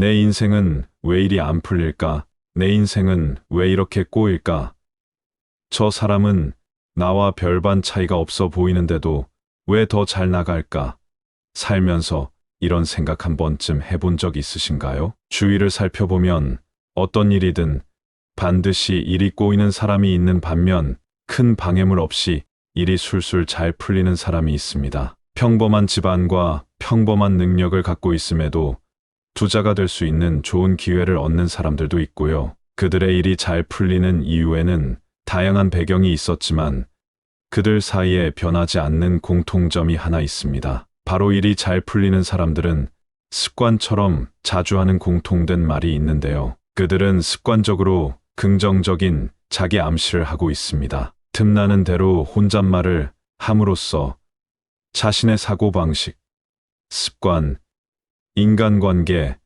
내 인생은 왜 이리 안 풀릴까? 내 인생은 왜 이렇게 꼬일까? 저 사람은 나와 별반 차이가 없어 보이는데도 왜 더 잘 나갈까? 살면서 이런 생각 한 번쯤 해본 적 있으신가요? 주위를 살펴보면 어떤 일이든 반드시 일이 꼬이는 사람이 있는 반면 큰 방해물 없이 일이 술술 잘 풀리는 사람이 있습니다. 평범한 집안과 평범한 능력을 갖고 있음에도 부자가 될 수 있는 좋은 기회를 얻는 사람들도 있고요. 그들의 일이 잘 풀리는 이유에는 다양한 배경이 있었지만 그들 사이에 변하지 않는 공통점이 하나 있습니다. 바로 일이 잘 풀리는 사람들은 습관처럼 자주 하는 공통된 말이 있는데요. 그들은 습관적으로 긍정적인 자기 암시를 하고 있습니다. 틈나는 대로 혼잣말을 함으로써 자신의 사고방식, 습관, 인간관계,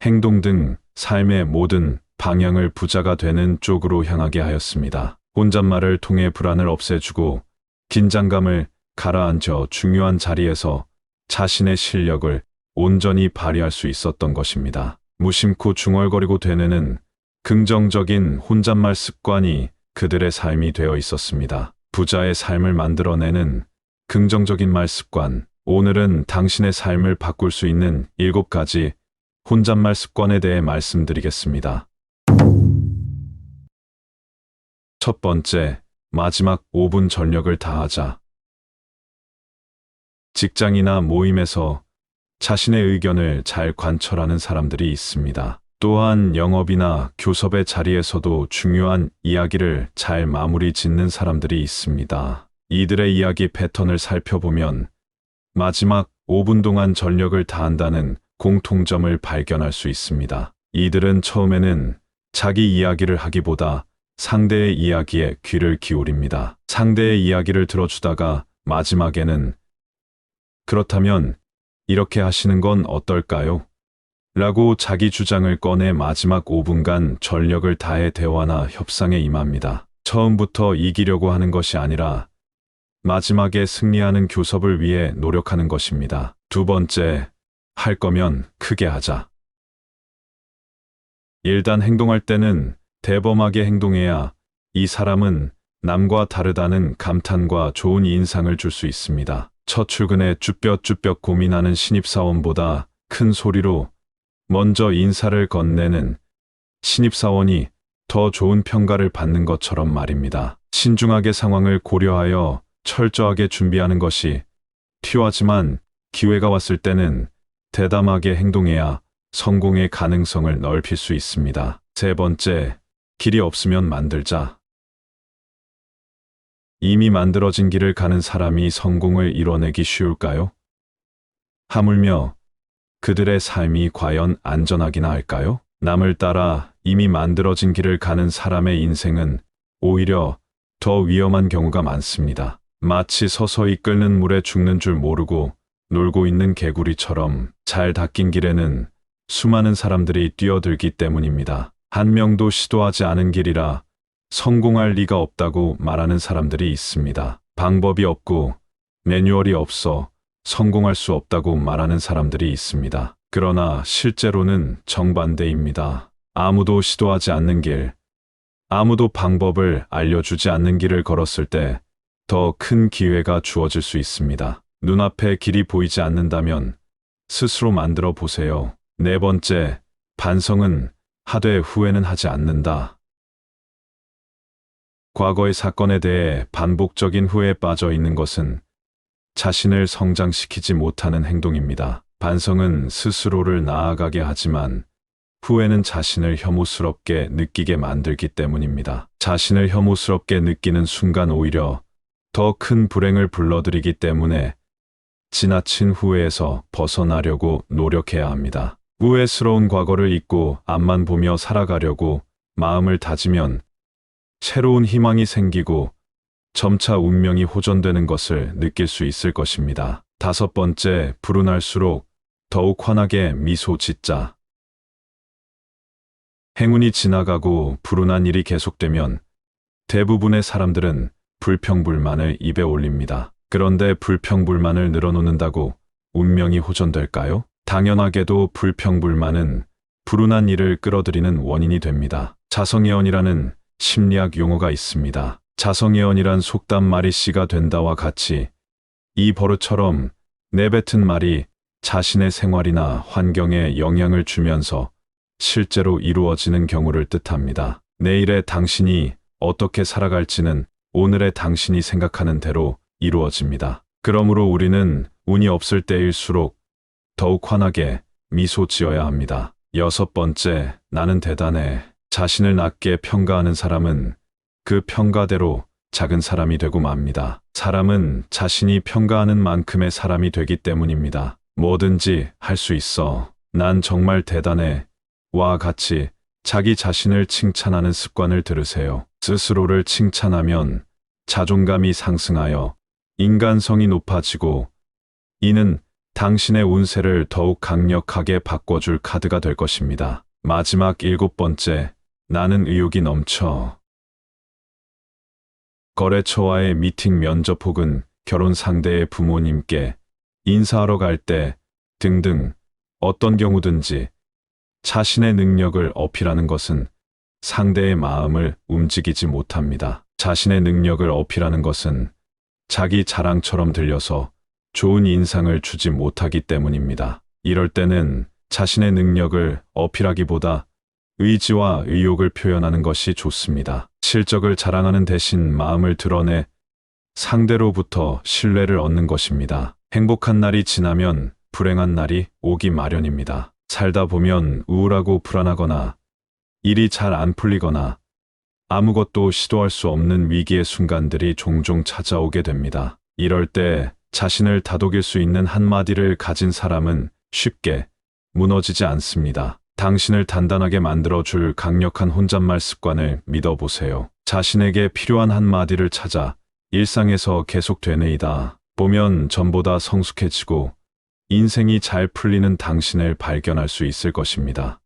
행동 등 삶의 모든 방향을 부자가 되는 쪽으로 향하게 하였습니다. 혼잣말을 통해 불안을 없애주고 긴장감을 가라앉혀 중요한 자리에서 자신의 실력을 온전히 발휘할 수 있었던 것입니다. 무심코 중얼거리고 되뇌는 긍정적인 혼잣말 습관이 그들의 삶이 되어 있었습니다. 부자의 삶을 만들어내는 긍정적인 말 습관. 오늘은 당신의 삶을 바꿀 수 있는 7가지 혼잣말 습관에 대해 말씀드리겠습니다. 첫 번째, 마지막 5분 전력을 다하자. 직장이나 모임에서 자신의 의견을 잘 관철하는 사람들이 있습니다. 또한 영업이나 교섭의 자리에서도 중요한 이야기를 잘 마무리 짓는 사람들이 있습니다. 이들의 이야기 패턴을 살펴보면 마지막 5분 동안 전력을 다한다는 공통점을 발견할 수 있습니다. 이들은 처음에는 자기 이야기를 하기보다 상대의 이야기에 귀를 기울입니다. 상대의 이야기를 들어주다가 마지막에는 그렇다면 이렇게 하시는 건 어떨까요? 라고 자기 주장을 꺼내 마지막 5분간 전력을 다해 대화나 협상에 임합니다. 처음부터 이기려고 하는 것이 아니라 마지막에 승리하는 교섭을 위해 노력하는 것입니다. 두 번째, 할 거면 크게 하자. 일단 행동할 때는 대범하게 행동해야 이 사람은 남과 다르다는 감탄과 좋은 인상을 줄 수 있습니다. 첫 출근에 쭈뼛쭈뼛 고민하는 신입사원보다 큰 소리로 먼저 인사를 건네는 신입사원이 더 좋은 평가를 받는 것처럼 말입니다. 신중하게 상황을 고려하여 철저하게 준비하는 것이 필요하지만 기회가 왔을 때는 대담하게 행동해야 성공의 가능성을 넓힐 수 있습니다. 세 번째, 길이 없으면 만들자. 이미 만들어진 길을 가는 사람이 성공을 이뤄내기 쉬울까요? 하물며 그들의 삶이 과연 안전하기나 할까요? 남을 따라 이미 만들어진 길을 가는 사람의 인생은 오히려 더 위험한 경우가 많습니다. 마치 서서히 끓는 물에 죽는 줄 모르고 놀고 있는 개구리처럼 잘 닦인 길에는 수많은 사람들이 뛰어들기 때문입니다. 한 명도 시도하지 않은 길이라 성공할 리가 없다고 말하는 사람들이 있습니다. 방법이 없고 매뉴얼이 없어 성공할 수 없다고 말하는 사람들이 있습니다. 그러나 실제로는 정반대입니다. 아무도 시도하지 않는 길, 아무도 방법을 알려주지 않는 길을 걸었을 때 더 큰 기회가 주어질 수 있습니다. 눈앞에 길이 보이지 않는다면 스스로 만들어 보세요. 네 번째, 반성은 하되 후회는 하지 않는다. 과거의 사건에 대해 반복적인 후회에 빠져 있는 것은 자신을 성장시키지 못하는 행동입니다. 반성은 스스로를 나아가게 하지만 후회는 자신을 혐오스럽게 느끼게 만들기 때문입니다. 자신을 혐오스럽게 느끼는 순간 오히려 더 큰 불행을 불러들이기 때문에 지나친 후회에서 벗어나려고 노력해야 합니다. 후회스러운 과거를 잊고 앞만 보며 살아가려고 마음을 다지면 새로운 희망이 생기고 점차 운명이 호전되는 것을 느낄 수 있을 것입니다. 다섯 번째, 불운할수록 더욱 환하게 미소 짓자. 행운이 지나가고 불운한 일이 계속되면 대부분의 사람들은 불평불만을 입에 올립니다. 그런데 불평불만을 늘어놓는다고 운명이 호전될까요? 당연하게도 불평불만은 불운한 일을 끌어들이는 원인이 됩니다. 자성예언이라는 심리학 용어가 있습니다. 자성예언이란 속담 말이 씨가 된다와 같이 이 버릇처럼 내뱉은 말이 자신의 생활이나 환경에 영향을 주면서 실제로 이루어지는 경우를 뜻합니다. 내일의 당신이 어떻게 살아갈지는 오늘의 당신이 생각하는 대로 이루어집니다. 그러므로 우리는 운이 없을 때일수록 더욱 환하게 미소 지어야 합니다. 6번째, 나는 대단해. 자신을 낮게 평가하는 사람은 그 평가대로 작은 사람이 되고 맙니다. 사람은 자신이 평가하는 만큼의 사람이 되기 때문입니다. 뭐든지 할 수 있어. 난 정말 대단해. 와 같이 자기 자신을 칭찬하는 습관을 들으세요. 스스로를 칭찬하면 자존감이 상승하여 인간성이 높아지고 이는 당신의 운세를 더욱 강력하게 바꿔줄 카드가 될 것입니다. 마지막 7번째, 나는 의욕이 넘쳐. 거래처와의 미팅, 면접 혹은 결혼 상대의 부모님께 인사하러 갈 때 등등 어떤 경우든지 자신의 능력을 어필하는 것은 상대의 마음을 움직이지 못합니다. 자신의 능력을 어필하는 것은 자기 자랑처럼 들려서 좋은 인상을 주지 못하기 때문입니다. 이럴 때는 자신의 능력을 어필하기보다 의지와 의욕을 표현하는 것이 좋습니다. 실적을 자랑하는 대신 마음을 드러내 상대로부터 신뢰를 얻는 것입니다. 행복한 날이 지나면 불행한 날이 오기 마련입니다. 살다 보면 우울하고 불안하거나 일이 잘 안 풀리거나 아무것도 시도할 수 없는 위기의 순간들이 종종 찾아오게 됩니다. 이럴 때 자신을 다독일 수 있는 한마디를 가진 사람은 쉽게 무너지지 않습니다. 당신을 단단하게 만들어줄 강력한 혼잣말 습관을 믿어보세요. 자신에게 필요한 한마디를 찾아 일상에서 계속 되뇌이다 보면 전보다 성숙해지고 인생이 잘 풀리는 당신을 발견할 수 있을 것입니다.